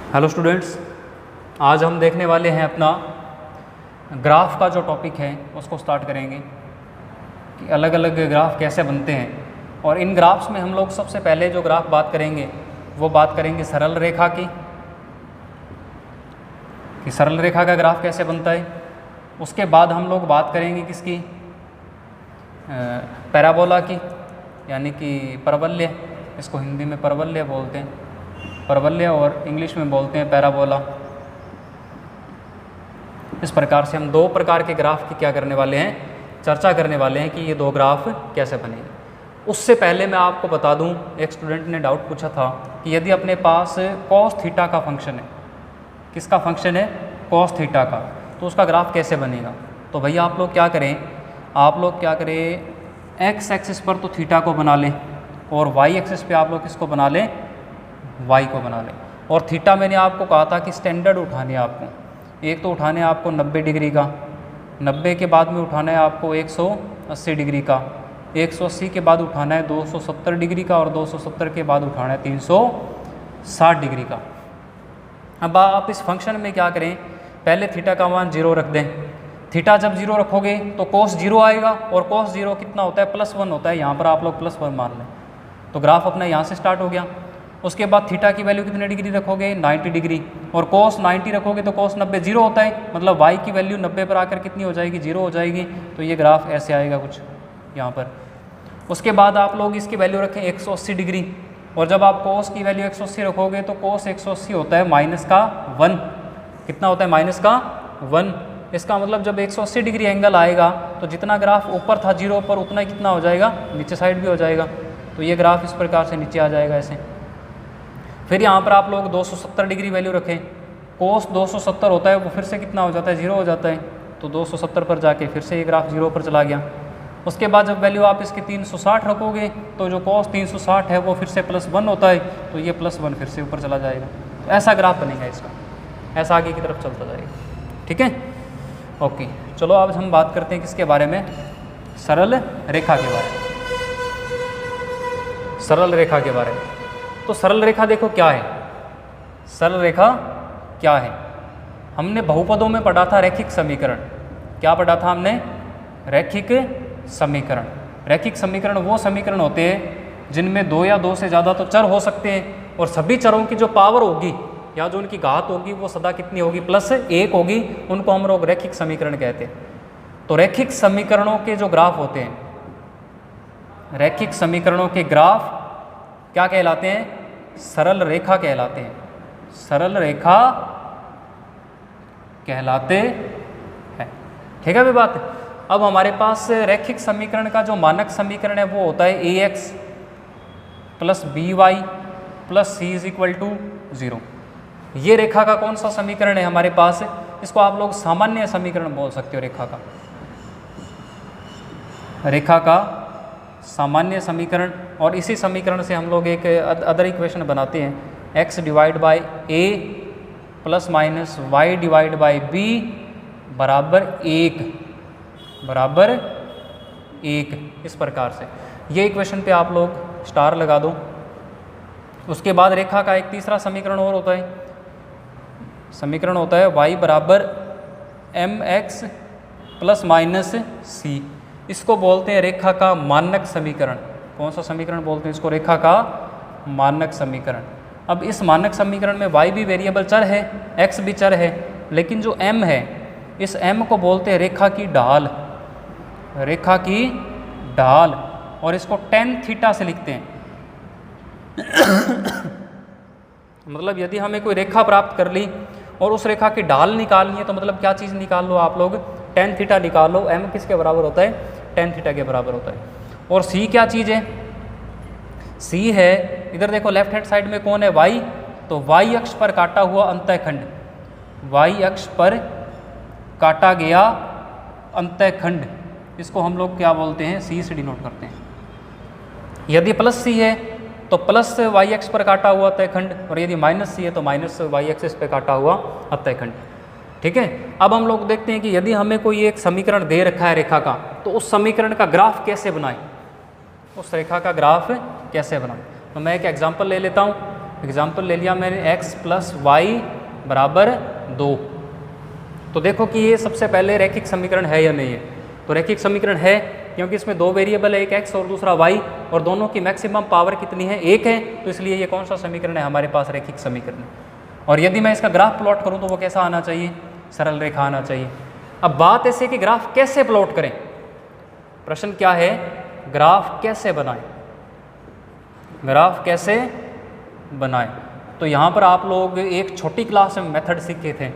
Hello students, आज हम देखने वाले हैं अपना ग्राफ का जो टॉपिक है उसको स्टार्ट करेंगे कि अलग अलग ग्राफ कैसे बनते हैं। और इन ग्राफ्स में हम लोग सबसे पहले जो ग्राफ बात करेंगे वो बात करेंगे सरल रेखा की, कि सरल रेखा का ग्राफ कैसे बनता है। उसके बाद हम लोग बात करेंगे किसकी, पैराबोला की, यानी कि परवलय। इसको हिंदी में परवलय बोलते हैं, परवलय, और इंग्लिश में बोलते हैं पैराबोला। इस प्रकार से हम दो प्रकार के ग्राफ की क्या करने वाले हैं, चर्चा करने वाले हैं कि ये दो ग्राफ कैसे बनेंगे। उससे पहले मैं आपको बता दूं, एक स्टूडेंट ने डाउट पूछा था कि यदि अपने पास कॉस थीटा का फंक्शन है, किसका फंक्शन है, कॉस थीटा का, तो उसका ग्राफ कैसे बनेगा। तो भैया आप लोग क्या करें, एक्स एक्सिस पर तो थीटा को बना लें और वाई एक्सिस पे आप लोग किसको बना लें, वाई को बना लें। और थीटा मैंने आपको कहा था कि स्टैंडर्ड उठाने हैं आपको, एक तो उठाने हैं आपको 90 डिग्री का, 90 के बाद में उठाना है आपको 180 डिग्री का, 180 के बाद उठाना है 270 डिग्री का, और 270 के बाद उठाना है 360 डिग्री का। अब आप इस फंक्शन में क्या करें, पहले थीटा का मान 0 रख दें। थीटा जब 0 रखोगे तो कोस 0 आएगा, और कोस 0 कितना होता है, +1 होता है। यहाँ पर आप लोग +1 मान लें, तो ग्राफ अपना यहाँ से स्टार्ट हो गया। उसके बाद थीटा की वैल्यू कितने डिग्री रखोगे, 90 डिग्री, और कोस 90 रखोगे तो कोस 90 0 होता है, मतलब वाई की वैल्यू 90 पर आकर कितनी हो जाएगी, 0 हो जाएगी। तो ये ग्राफ ऐसे आएगा कुछ यहाँ पर। उसके बाद आप लोग इसकी वैल्यू रखें 180 डिग्री, और जब आप कोस की वैल्यू 180 रखोगे तो कोस 180 होता है -1। कितना होता है, -1। इसका मतलब जब 180 डिग्री एंगल आएगा तो जितना ग्राफ ऊपर था 0 पर, उतना ही कितना हो जाएगा, नीचे साइड भी हो जाएगा। तो ये ग्राफ इस प्रकार से नीचे आ जाएगा ऐसे। फिर यहाँ पर आप लोग 270 डिग्री वैल्यू रखें, कोस 270 होता है, वो फिर से कितना हो जाता है, 0 हो जाता है। तो 270 पर जाके फिर से ये ग्राफ 0 पर चला गया। उसके बाद जब वैल्यू आप इसकी 360 रखोगे तो जो कोस 360 है वो फिर से +1 होता है, तो ये +1 फिर से ऊपर चला जाएगा। ऐसा ग्राफ बनेगा इसका, ऐसा आगे की तरफ चलता जाएगा। ठीक है, ओके। चलो अब हम बात करते हैं किसके बारे में, सरल रेखा के बारे में। सरल रेखा के बारे में, तो सरल रेखा देखो क्या है, सरल रेखा क्या है। हमने बहुपदों में पढ़ा था रैखिक समीकरण। क्या पढ़ा था हमने, रैखिक समीकरण। रैखिक समीकरण वो समीकरण होते हैं जिनमें 2 या 2 से ज़्यादा तो चर हो सकते हैं, और सभी चरों की जो पावर होगी या जो उनकी घात होगी वो सदा कितनी होगी, +1 होगी। उनको हम लोग रैखिक समीकरण कहते हैं। तो रैखिक समीकरणों के जो ग्राफ होते हैं, रैखिक समीकरणों के ग्राफ क्या कहलाते हैं, सरल रेखा कहलाते हैं। सरल रेखा कहलाते हैं। ठीक है अभी बात। अब हमारे पास रैखिक समीकरण का जो मानक समीकरण है वो होता है ax + by + c = 0। ये रेखा का कौन सा समीकरण है हमारे पास, इसको आप लोग सामान्य समीकरण बोल सकते हो। रेखा का सामान्य समीकरण। और इसी समीकरण से हम लोग एक अदर इक्वेशन बनाते हैं, x / a ± y / b = 1। इस प्रकार से ये इक्वेशन पे आप लोग स्टार लगा दो। उसके बाद रेखा का एक तीसरा समीकरण और होता है, समीकरण होता है y = mx ± c। इसको बोलते हैं रेखा का मानक समीकरण। कौन सा समीकरण बोलते हैं इसको, रेखा का मानक समीकरण। अब इस मानक समीकरण में y भी वेरिएबल चर है, x भी चर है, लेकिन जो m है, इस m को बोलते हैं रेखा की ढाल, रेखा की ढाल। और इसको tan थीटा से लिखते हैं। मतलब यदि हमें कोई रेखा प्राप्त कर ली और उस रेखा की ढाल निकालनी है, तो मतलब क्या चीज़ निकाल लो आप लोग, tan थीटा निकाल लो। m किसके बराबर होता है, tan थीटा के बराबर होता है। और c क्या चीज़ है, c है, इधर देखो लेफ्ट हैंड साइड में कौन है, y। तो y अक्ष पर काटा हुआ अंतःखंड, y अक्ष पर काटा गया अंतःखंड, इसको हम लोग क्या बोलते हैं, c से डिनोट करते हैं। यदि +c है तो +y अक्ष पर काटा हुआ अंतःखंड, और यदि -c है तो -y एक्सिस पे काटा हुआ अंतःखंड। ठीक है। अब हम लोग देखते हैं कि यदि हमें कोई एक समीकरण दे रखा है रेखा का, तो उस समीकरण का ग्राफ कैसे बनाएं, उस रेखा का ग्राफ कैसे बनाएं। तो मैं एक एग्जांपल ले लेता हूँ। एग्जाम्पल ले लिया मैंने x प्लस वाई बराबर 2। तो देखो कि ये सबसे पहले रैखिक समीकरण है या नहीं है। तो रैखिक समीकरण है क्योंकि इसमें दो वेरिएबल है, एक x और दूसरा y, और दोनों की मैक्सिमम पावर कितनी है, 1 है। तो इसलिए ये कौन सा समीकरण है हमारे पास, रैखिक समीकरण। और यदि मैं इसका ग्राफ प्लॉट करूँ तो वो कैसा आना चाहिए, सरल रेखा आना चाहिए। अब बात ऐसे कि ग्राफ कैसे प्लॉट करें, प्रश्न क्या है, ग्राफ कैसे बनाएं, ग्राफ कैसे बनाएं। तो यहाँ पर आप लोग एक छोटी क्लास में मेथड सीखे थे।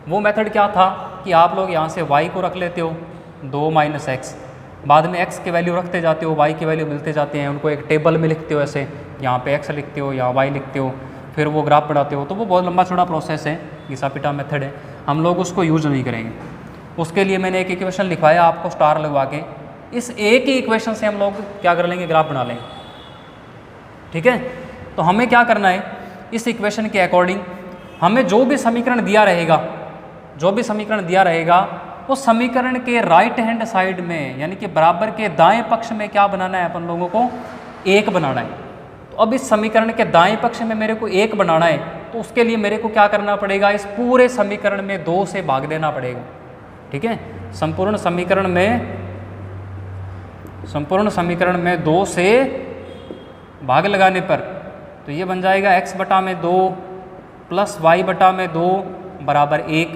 वो मेथड क्या था कि आप लोग यहाँ से y को रख लेते हो 2 माइनस एक्स, बाद में x की वैल्यू रखते जाते हो, y की वैल्यू मिलते जाते हैं, उनको एक टेबल में लिखते हो, ऐसे यहाँ पे x लिखते हो, यहाँ y लिखते हो, फिर वो ग्राफ बनाते हो। तो वो बहुत लंबा चौड़ा प्रोसेस है, घिसा पिटा मेथड है, हम लोग उसको यूज नहीं करेंगे। उसके लिए मैंने एक इक्वेशन लिखवाया आपको स्टार लगवा के, इस एक ही इक्वेशन से हम लोग क्या कर लेंगे, ग्राफ बना लेंगे। ठीक है, तो हमें क्या करना है, इस इक्वेशन के अकॉर्डिंग हमें जो भी समीकरण दिया रहेगा, जो भी समीकरण दिया रहेगा, उस समीकरण के राइट हैंड साइड में यानी कि बराबर के दाएं पक्ष में क्या बनाना है, अपन लोगों को 1 बनाना है। तो अब इस समीकरण के दाएं पक्ष में मेरे को 1 बनाना है, तो उसके लिए मेरे को क्या करना पड़ेगा, इस पूरे समीकरण में 2 से भाग देना पड़ेगा। ठीक है, संपूर्ण समीकरण में 2 से भाग लगाने पर तो ये बन जाएगा x बटा में 2 प्लस y बटा में 2 बराबर 1।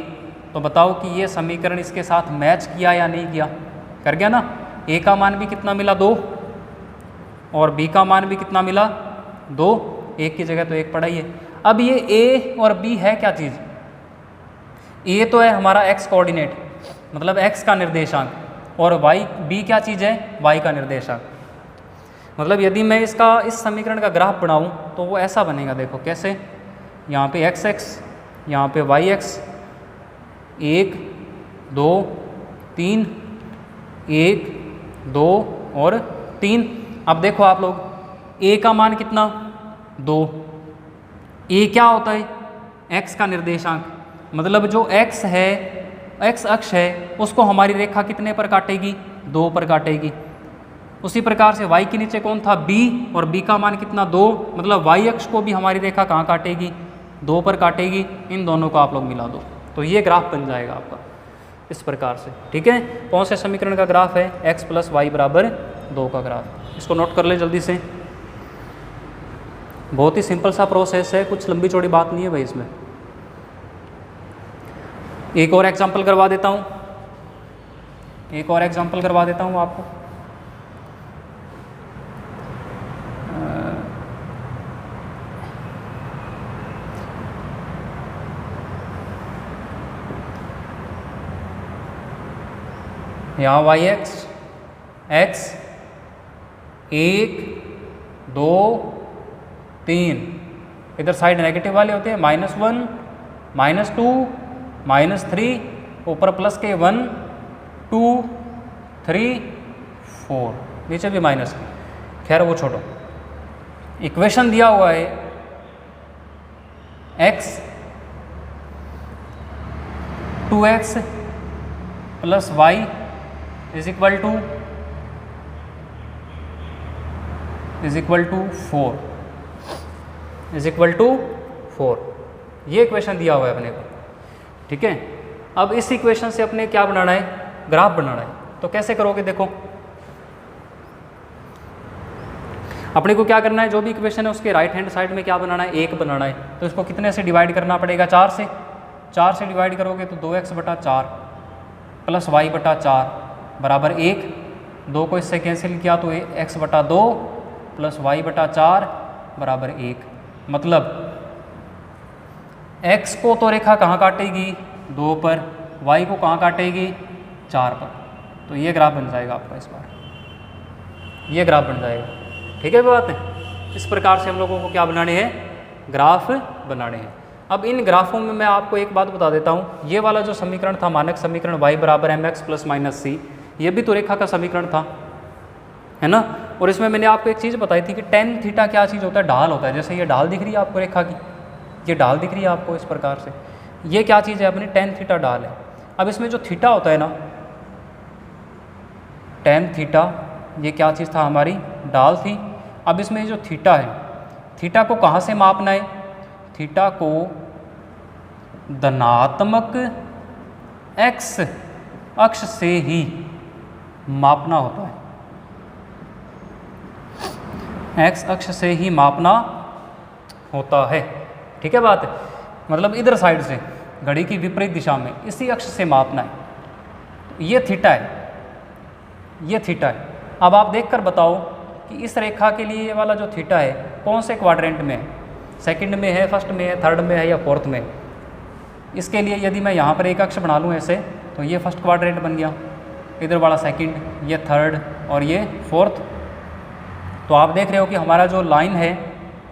तो बताओ कि ये समीकरण इसके साथ मैच किया या नहीं किया, कर गया ना। a का मान भी कितना मिला 2 और b का मान भी कितना मिला 2, 1 की जगह तो 1 पड़ा ही है। अब ये a और b है क्या चीज़, a तो है हमारा x कोऑर्डिनेट मतलब x का निर्देशांक, और b क्या चीज़ है, y का निर्देशांक। मतलब यदि मैं इस समीकरण का ग्राफ बनाऊं तो वो ऐसा बनेगा, देखो कैसे, यहाँ पे x, यहाँ पे y, 1 2 3, 1 2 और 3। अब देखो आप लोग, a का मान कितना 2, a क्या होता है, x का निर्देशांक, मतलब जो x है, x अक्ष है, उसको हमारी रेखा कितने पर काटेगी, 2 पर काटेगी। उसी प्रकार से y के नीचे कौन था, b, और b का मान कितना 2, मतलब y अक्ष को भी हमारी रेखा कहाँ काटेगी, 2 पर काटेगी। इन दोनों को आप लोग मिला दो तो ये ग्राफ बन जाएगा आपका इस प्रकार से। ठीक है, कौन से समीकरण का ग्राफ है, x प्लस वाई बराबर 2 का ग्राफ। इसको नोट कर ले जल्दी से, बहुत ही सिंपल सा प्रोसेस है, कुछ लंबी चौड़ी बात नहीं है भाई इसमें। एक और एग्जाम्पल करवा देता हूँ, आपको। यहाँ yx, x 1 2 3, इधर साइड नेगेटिव वाले होते हैं, -1 -2 -3, ऊपर प्लस के 1 2 3 4, नीचे भी माइनस। खैर वो छोड़ो, इक्वेशन दिया हुआ है x 2x plus y is equal to 4, ये इक्वेशन दिया हुआ है अपने को। ठीक है, अब इस इक्वेशन से अपने क्या बनाना है, ग्राफ बनाना है। तो कैसे करोगे, देखो अपने को क्या करना है, जो भी इक्वेशन है उसके राइट हैंड साइड में क्या बनाना है, 1 बनाना है। तो इसको कितने से डिवाइड करना पड़ेगा, 4 से। 4 से डिवाइड करोगे तो 2x बटा 4 प्लस y बटा 4 बराबर 1। 2 को इससे कैंसिल किया तो x बटा 2 प्लस y बटा 4 बराबर 1। मतलब x को तो रेखा कहाँ काटेगी, 2 पर, y को कहाँ काटेगी, 4 पर। तो ये ग्राफ बन जाएगा आपका, इस बार ये ग्राफ बन जाएगा। ठीक है बात है, इस प्रकार से हम लोगों को क्या बनाने हैं, ग्राफ बनाने हैं। अब इन ग्राफों में मैं आपको एक बात बता देता हूँ, ये वाला जो समीकरण था, मानक समीकरण y बराबर mx प्लस माइनस c, ये भी तो रेखा का समीकरण था, है ना। और इसमें मैंने आपको एक चीज़ बताई थी कि tan थीटा क्या चीज़ होता है, ढाल होता है। जैसे ये ढाल दिख रही है आपको रेखा की, ये ढाल दिख रही है आपको इस प्रकार से, ये क्या चीज़ है अपनी, tan थीटा ढाल है। अब इसमें जो थीटा होता है ना, tan थीटा, ये क्या चीज़ था हमारी, ढाल थी। अब इसमें जो थीटा है, थीटा को कहाँ से मापना है? थीटा को धनात्मक x अक्ष से ही मापना होता है, x अक्ष से ही मापना होता है। ठीक है बात? मतलब इधर साइड से, घड़ी की विपरीत दिशा में, इसी अक्ष से मापना है। ये थीटा है, ये थीटा है। अब आप देखकर बताओ कि इस रेखा के लिए ये वाला जो थीटा है कौन से क्वाड्रेंट में है? सेकंड में है, फर्स्ट में है, थर्ड में है या फोर्थ में? इसके लिए यदि मैं यहाँ पर एक अक्ष बना लूँ ऐसे, तो ये फर्स्ट क्वाड्रेंट बन गया, इधर वाला सेकंड, ये थर्ड और ये फोर्थ। तो आप देख रहे हो कि हमारा जो लाइन है,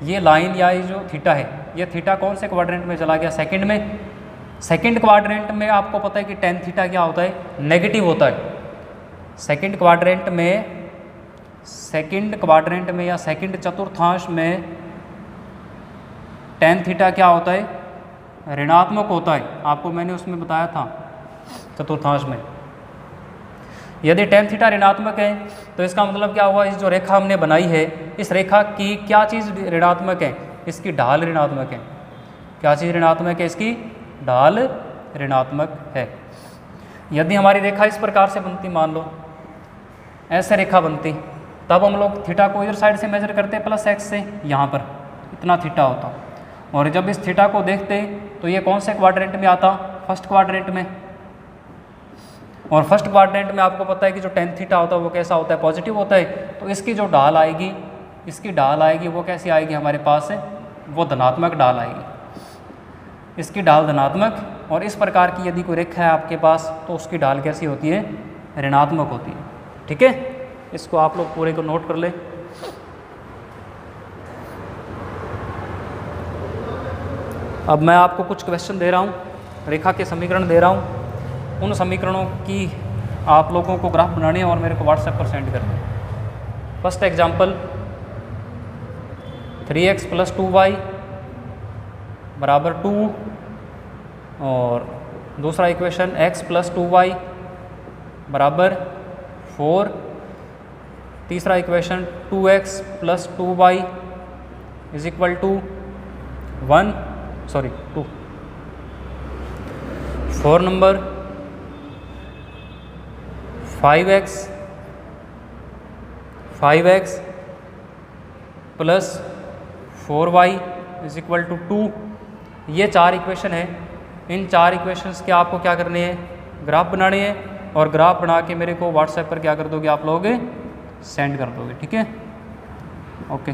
ये लाइन या ये जो थीटा है, ये थीटा कौन से क्वाड्रेंट में चला गया? सेकंड में। सेकंड क्वाड्रेंट में आपको पता है कि टेन थीटा क्या होता है? नेगेटिव होता है। सेकंड क्वाड्रेंट में या सेकंड चतुर्थांश में टेन थीटा क्या होता है? ऋणात्मक होता है। आपको मैंने उसमें बताया था चतुर्थांश में। यदि टेन थीटा ऋणात्मक है तो इसका मतलब क्या हुआ? इस जो रेखा हमने बनाई है, इस रेखा की क्या चीज़ ऋणात्मक है? इसकी ढाल ऋणात्मक है। क्या चीज़ ऋणात्मक है? इसकी ढाल ऋणात्मक है। यदि हमारी रेखा इस प्रकार से बनती, मान लो ऐसे रेखा बनती, तब हम लोग थीटा को इधर साइड से मेजर करते प्लस x से, यहाँ पर इतना थीटा होता। और जब इस थीटा को देखते तो ये कौन से क्वाड्रेंट में आता? फर्स्ट क्वाड्रेंट में। और फर्स्ट क्वाड्रेंट में आपको पता है कि जो टेन थीटा होता है वो कैसा होता है? पॉजिटिव होता है। तो इसकी जो ढाल आएगी, इसकी ढाल आएगी वो कैसी आएगी हमारे पास? वो धनात्मक ढाल आएगी। इसकी ढाल धनात्मक। और इस प्रकार की यदि कोई रेखा है आपके पास तो उसकी ढाल कैसी होती है? ऋणात्मक होती है। ठीक है, इसको आप लोग पूरे को नोट कर ले। अब मैं आपको कुछ क्वेश्चन दे रहा हूँ, रेखा के समीकरण दे रहा हूँ। उन समीकरणों की आप लोगों को ग्राफ बनाने हैं और मेरे को व्हाट्सएप पर सेंड करना है। फर्स्ट एग्जांपल, 3x + 2y = 2, और दूसरा इक्वेशन x + 2y = 4, तीसरा equation 2x + 2y = 2। 4 number 5x + 4y = 2। ये 4 इक्वेशन है। इन 4 इक्वेशंस के आपको क्या करने हैं? ग्राफ बनाने हैं। और ग्राफ बना के मेरे को व्हाट्सएप पर क्या कर दोगे आप लोग? सेंड कर दोगे। ठीक है, ओके।